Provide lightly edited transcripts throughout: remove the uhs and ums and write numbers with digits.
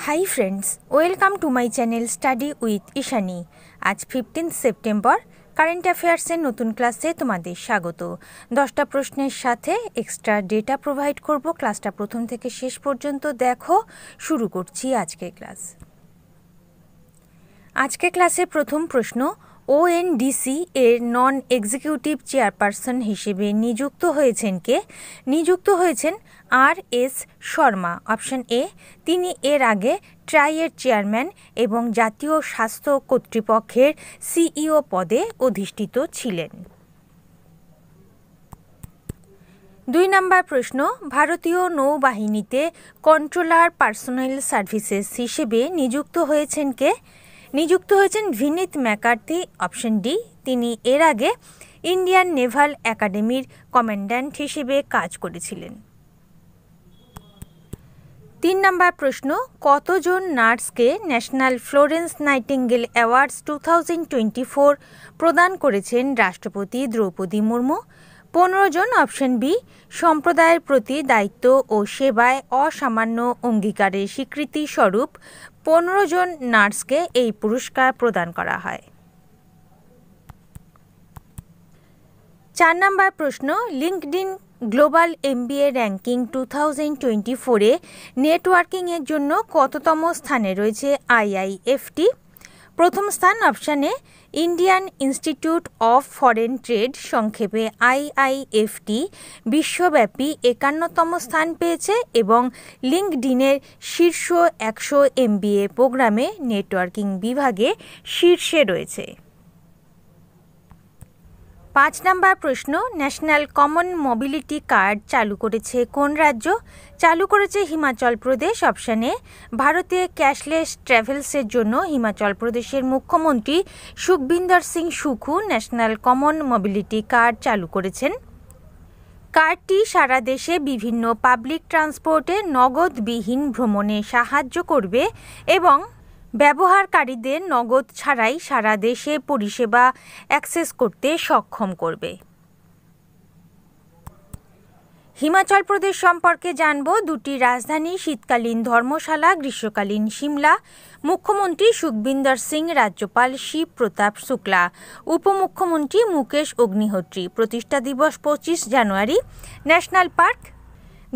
Hi friends, welcome to my channel Study with Ishani. आज 15 September current অ্যাফেয়ার্সের নতুন ক্লাসে তোমাদের স্বাগত। 10টা প্রশ্নের সাথে এক্সট্রা ডেটা প্রোভাইড করব। ক্লাসটা প্রথম থেকে শেষ পর্যন্ত দেখো। শুরু করছি আজকের ক্লাস। আজকের ক্লাসে প্রথম প্রশ্ন, ওএনডিসি এর নন এক্সিকিউটিভ চেয়ারপারসন হিসেবে নিযুক্ত হয়েছেন কে? নিযুক্ত হয়েছেন আর.এস. শর্মা। অপশন এ, তিনি এর আগে ট্রাইয়ের চেয়ারম্যান এবং জাতীয় স্বাস্থ্য কর্তৃপক্ষের সিইও পদে অধিষ্ঠিত ছিলেন। 2 নম্বর প্রশ্ন, ভারতীয় নৌবাহিনীতে কন্ট্রোলার পার্সোনেল সার্ভিসেস হিসেবে নিযুক্ত হয়েছেন কে? নিযুক্ত হয়েছেন ভিনিত ম্যাকার্থি। অপশন ডি, তিনি এর আগে ইন্ডিয়ান নেভাল একাডেমির কমান্ড্যান্ট হিসেবে কাজ করেছিলেন। 3 নম্বর প্রশ্ন, কতজন নার্সকে ন্যাশনাল ফ্লোরেন্স নাইটিঙ্গেল অ্যাওয়ার্ডস 2024 প্রদান করেছেন রাষ্ট্রপতি দ্রৌপদী মুর্মু? 15 জন। অপশন বি, সম্প্রদায়ের প্রতি দায়িত্ব ও সেবায় অসামান্য অঙ্গীকারের স্বীকৃতি স্বরূপ 15 জন নার্সকে এই পুরস্কার প্রদান করা হয়। 4 নম্বর প্রশ্ন, লিঙ্কডইন গ্লোবাল এমবিএ র্যাঙ্কিং 2024-এ নেটওয়ার্কিংয়ের জন্য কততম স্থানে রয়েছে আইআইএফটি? প্রথম স্থান। Option A, Indian institute of foreign trade সংক্ষেপে আইআইএফটি বিশ্বব্যাপী 51তম স্থান পেয়েছে এবং লিঙ্কডইনের শীর্ষ 100 এমবিএ প্রোগ্রামে নেটওয়ার্কিং বিভাগে শীর্ষে রয়েছে। 5 নম্বর প্রশ্ন, ন্যাশনাল কমন মোবিলিটি কার্ড চালু করেছে কোন রাজ্য? চালু করেছে হিমাচল প্রদেশ। অপশান এ, ভারতে ক্যাশলেস ট্রাভেলসের জন্য হিমাচল প্রদেশের মুখ্যমন্ত্রী Sukhvinder Singh Sukhu national common mobility card চালু করেছেন। কার্ডটি সারা দেশে বিভিন্ন পাবলিক ট্রান্সপোর্টে নগদবিহীন ভ্রমণে সাহায্য করবে এবং ব্যবহারকারীদের নগদ ছাড়াই সারা দেশে পরিষেবা অ্যাক্সেস করতে সক্ষম করবে। হিমাচল প্রদেশ সম্পর্কে জানব। 2টি রাজধানী, শীতকালীন ধর্মশালা, গ্রীষ্মকালীন সিমলা। মুখ্যমন্ত্রী সুখবিন্দর সিং, রাজ্যপাল শিব প্রতাপ শুক্লা, উপমুখ্যমন্ত্রী মুকেশ অগ্নিহোত্রী। প্রতিষ্ঠা দিবস 25 জানুয়ারি। National park,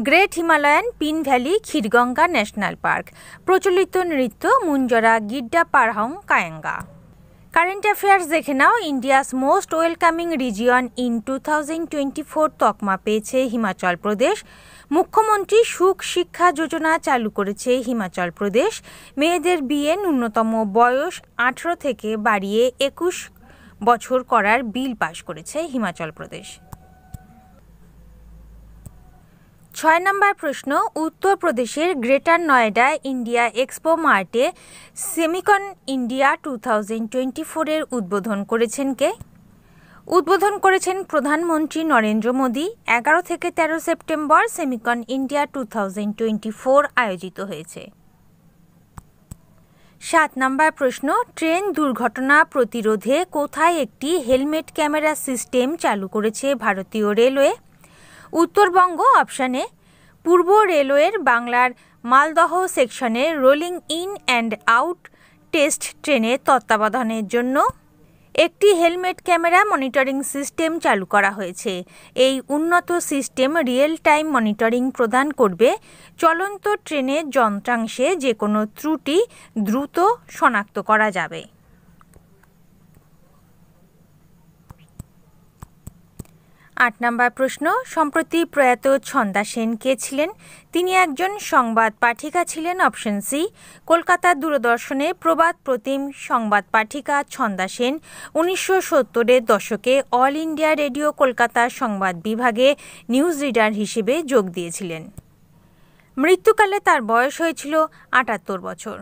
great Himalayan pin valley, Kheerganga national park. প্রচলিত নৃত্য মুঞ্জরা গিড্ডা পারহং কায়াঙ্গা। কারেন্ট অ্যাফেয়ার্স দেখে নাও। India's most welcoming region in 2024 তকমা পেয়েছে হিমাচল প্রদেশ। মুখ্যমন্ত্রী সুখ শিক্ষা যোজনা চালু করেছে হিমাচল প্রদেশ। মেয়েদের বিয়ে ন্যূনতম বয়স 18 থেকে বাড়িয়ে 21 বছর করার বিল পাশ করেছে হিমাচল প্রদেশ। 6 নম্বর প্রশ্ন, উত্তরপ্রদেশের গ্রেটার নয়ডা ইন্ডিয়া এক্সপো মার্টে সেমিকন ইন্ডিয়া 2024-এর উদ্বোধন করেছেন কে? উদ্বোধন করেছেন প্রধানমন্ত্রী নরেন্দ্র মোদী। 11 থেকে 13 সেপ্টেম্বর সেমিকন ইন্ডিয়া 2024 আয়োজিত হয়েছে। 7 নম্বর প্রশ্ন, ট্রেন দুর্ঘটনা প্রতিরোধে কোথায় একটি হেলমেট ক্যামেরা সিস্টেম চালু করেছে ভারতীয় রেলওয়ে? উত্তরবঙ্গ। অপশান এ, পূর্ব রেলওয়ের বাংলার মালদহ সেকশনে rolling in and out test ট্রেনের তত্ত্বাবধানের জন্য একটি হেলমেট ক্যামেরা মনিটরিং সিস্টেম চালু করা হয়েছে। এই উন্নত সিস্টেম রিয়েল টাইম মনিটরিং প্রদান করবে। চলন্ত ট্রেনের যন্ত্রাংশে যে কোনো ত্রুটি দ্রুত শনাক্ত করা যাবে। 8 নম্বর প্রশ্ন, সম্প্রতি প্রয়াত ছন্দা সেন কে ছিলেন? তিনি একজন সংবাদ পাঠিকা ছিলেন। অপশন সি, কলকাতার দূরদর্শনের প্রবাদ প্রতিম সংবাদ পাঠিকা ছন্দা সেন 1970-এর দশকে অল ইন্ডিয়া রেডিও কলকাতার সংবাদ বিভাগে নিউজ রিডার হিসেবে যোগ দিয়েছিলেন। মৃত্যুকালে তার বয়স হয়েছিল 78 বছর।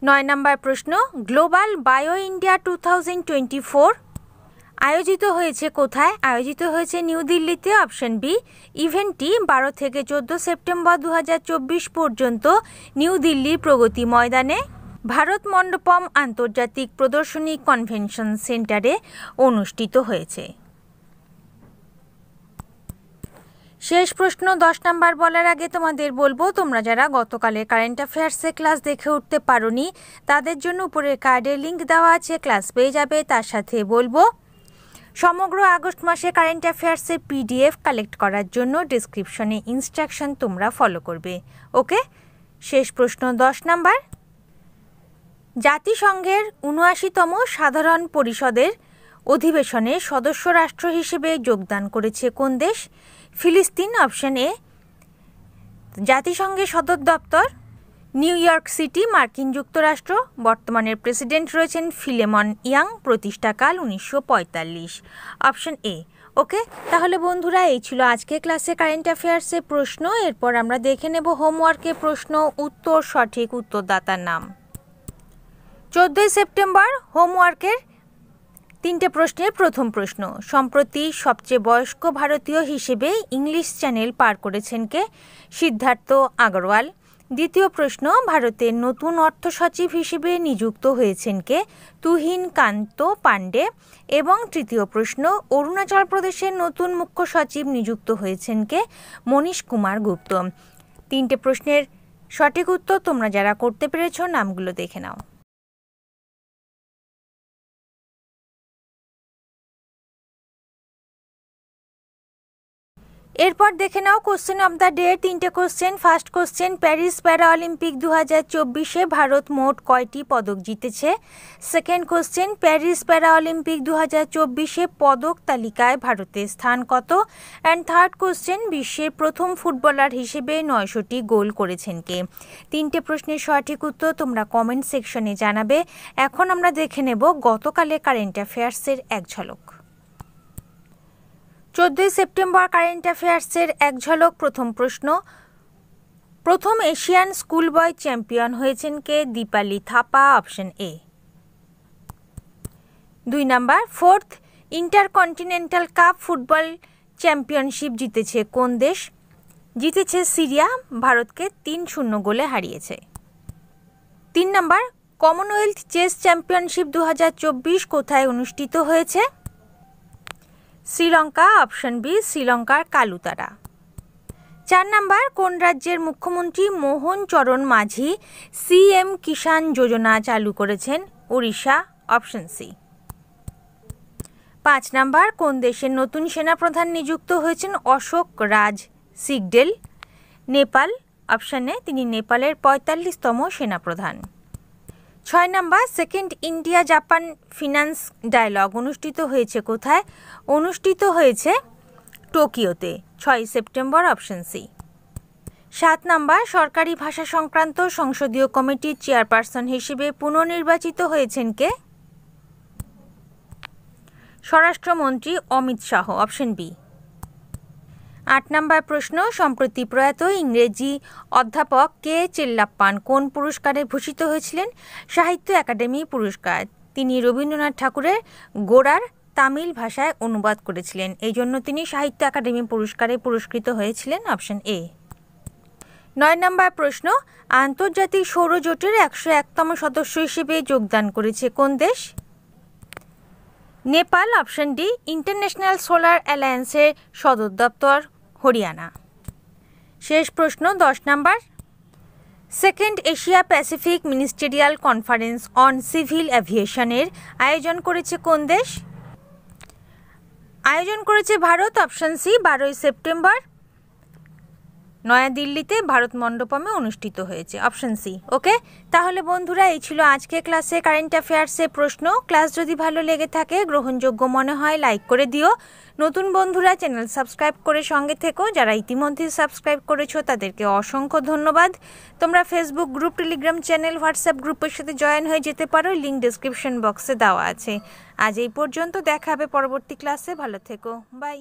9 নম্বর প্রশ্ন, গ্লোবাল বায়ো ইন্ডিয়া 2024 আয়োজিত হয়েছে কোথায়? আয়োজিত হয়েছে নিউ দিল্লিতে। অপশন বি, ইভেন্টটি 12 থেকে 14 সেপ্টেম্বর 2024 পর্যন্ত নিউ দিল্লির প্রগতি ময়দানে ভারত মণ্ডপম আন্তর্জাতিক প্রদর্শনী কনভেনশন সেন্টারে অনুষ্ঠিত হয়েছে। শেষ প্রশ্ন 10 নাম্বার বলার আগে তোমাদের বলবো, তোমরা যারা গতকালে কারেন্ট অ্যাফেয়ার্সে ক্লাস দেখে উঠতে পারোনি তাদের জন্য উপরের কার্ডের লিঙ্ক দেওয়া আছে, ক্লাস পেয়ে যাবে। তার সাথে বলবো, সমগ্র আগস্ট মাসে কারেন্ট অ্যাফেয়ার্সের পিডিএফ কালেক্ট করার জন্য ডেসক্রিপশনে ইনস্ট্রাকশন তোমরা ফলো করবে। ওকে, শেষ প্রশ্ন 10 নাম্বার। জাতিসংঘের ৭৯তম সাধারণ পরিষদের অধিবেশনে সদস্য রাষ্ট্র হিসেবে যোগদান করেছে কোন দেশ? ফিলিস্তিন, অপশন এ। জাতিসংঘের সদর দপ্তর নিউ ইয়র্ক সিটি, মার্কিন যুক্তরাষ্ট্র। বর্তমানের প্রেসিডেন্ট রয়েছেন ফিলেমন ইয়াং, প্রতিষ্ঠাকাল ১৯৪৫, অপশন এ। ওকে, তাহলে বন্ধুরা এই ছিল আজকে ক্লাসে কারেন্ট অ্যাফেয়ার্সের প্রশ্ন। এরপর আমরা দেখে নেব হোমওয়ার্কের প্রশ্ন, উত্তর, সঠিক উত্তরদাতার নাম। 14 সেপ্টেম্বর হোমওয়ার্কের 3টে প্রশ্নের প্রথম প্রশ্ন, সম্প্রতি সবচেয়ে বয়স্ক ভারতীয় হিসেবে ইংলিশ চ্যানেল পার করেছেন কে? সিদ্ধার্থ আগরওয়াল। দ্বিতীয় প্রশ্ন, ভারতের নতুন অর্থ সচিব হিসেবে নিযুক্ত হয়েছেন কে? তুহিন কান্ত পাণ্ডে। এবং তৃতীয় প্রশ্ন, অরুণাচল প্রদেশের নতুন মুখ্য সচিব নিযুক্ত হয়েছেন কে? মনীশ কুমার গুপ্ত। 3টে প্রশ্নের সঠিক উত্তর তোমরা যারা করতে পেরেছ নামগুলো দেখে নাও। এরপর দেখে নাও কোশ্চেন অফ দ্য ডে। 3টে question. First question, Paris para Olympic 2024-এ ভারত মোট কয়টি পদক জিতেছে? Second question, Paris para Olympic 2024-এ পদক তালিকায় ভারতের স্থান কত? অ্যান্ড থার্ড কোশ্চেন, বিশ্বের প্রথম ফুটবলার হিসেবে 900টি গোল করেছেন কে? 3টে প্রশ্নের সঠিক উত্তর তোমরা কমেন্ট সেকশনে জানাবে। এখন আমরা দেখে নেব গতকালে কারেন্ট অ্যাফেয়ার্সের এক ঝলক। 14 সেপ্টেম্বর কারেন্ট অ্যাফেয়ার্সের এক ঝলক। প্রথম প্রশ্ন, প্রথম এশিয়ান স্কুল বয় চ্যাম্পিয়ন হয়েছেন কে? Deepali Thapa, option A. 2 number, fourth intercontinental cup football championship জিতেছে কোন দেশ? জিতেছে সিরিয়া, ভারতকে 3-0 গোলে হারিয়েছে। 3 নাম্বার, কমনওয়েলথ চেস চ্যাম্পিয়নশিপ 2024 কোথায় অনুষ্ঠিত হয়েছে? শ্রীলঙ্কা, অপশন বি, শ্রীলঙ্কার কালুতারা। 4 নাম্বার, কোন রাজ্যের মুখ্যমন্ত্রী মোহন চরণ মাঝি সিএম কিষাণ যোজনা চালু করেছেন? Orissa, option C. 5 নাম্বার, কোন দেশের নতুন সেনাপ্রধান নিযুক্ত হয়েছেন অশোক রাজ সিগডেল? নেপাল, অপশন এ, তিনি নেপালের 45তম সেনাপ্রধান। 6 number, second India Japan finance dialogue অনুষ্ঠিত হয়েছে কোথায়? অনুষ্ঠিত হয়েছে টোকিওতে, 6 সেপ্টেম্বর, অপশন সি। 7 নাম্বার, সরকারি ভাষা সংক্রান্ত সংসদীয় কমিটির চেয়ারপারসন হিসেবে পুনর্নির্বাচিত হয়েছেন কে? স্বরাষ্ট্রমন্ত্রী Amit Shah, option B. 8 number প্রশ্ন, সম্প্রতি প্রয়াত ইংরেজি অধ্যাপক কে চেল্লাপ্পান কোন পুরস্কারে ভূষিত হয়েছিলেন? সাহিত্য একাডেমি পুরস্কার। তিনি রবীন্দ্রনাথ ঠাকুরের গোড়ার তামিল ভাষায় অনুবাদ করেছিলেন, এই জন্য তিনি সাহিত্য একাডেমি পুরস্কারে পুরস্কৃত হয়েছিলেন, অপশন এ। 9 নাম্বার প্রশ্ন, আন্তর্জাতিক সৌরজোটের 101তম সদস্য হিসেবে যোগদান করেছে কোন দেশ? Nepal, option D. International solar অ্যালায়েন্সের সদর দপ্তর হরিয়ানা। শেষ প্রশ্ন 10 number, second Asia Pacific ministerial conference on civil অ্যাভিয়েশনের আয়োজন করেছে কোন দেশ? আয়োজন করেছে ভারত, অপশন সি। 12 সেপ্টেম্বর নয়াদিল্লিতে ভারত মণ্ডপমে অনুষ্ঠিত হয়েছে, অপশন সি। ওকে, তাহলে বন্ধুরা এই ছিল আজকে ক্লাসে কারেন্ট অ্যাফেয়ার্সের প্রশ্ন। ক্লাস যদি ভালো লেগে থাকে, গ্রহণযোগ্য মনে হয়, লাইক করে দিও। নতুন বন্ধুরা চ্যানেল সাবস্ক্রাইব করে সঙ্গে থেকো। যারা ইতিমধ্যে সাবস্ক্রাইব করেছো তাদেরকে অসংখ্য ধন্যবাদ। তোমরা Facebook group, Telegram channel, WhatsApp গ্রুপের সাথে জয়েন হয়ে যেতে পারো, লিঙ্ক ডেসক্রিপশন বক্সে দেওয়া আছে। আজ এই পর্যন্ত, দেখা হবে পরবর্তী ক্লাসে। ভালো থেকো, বাই।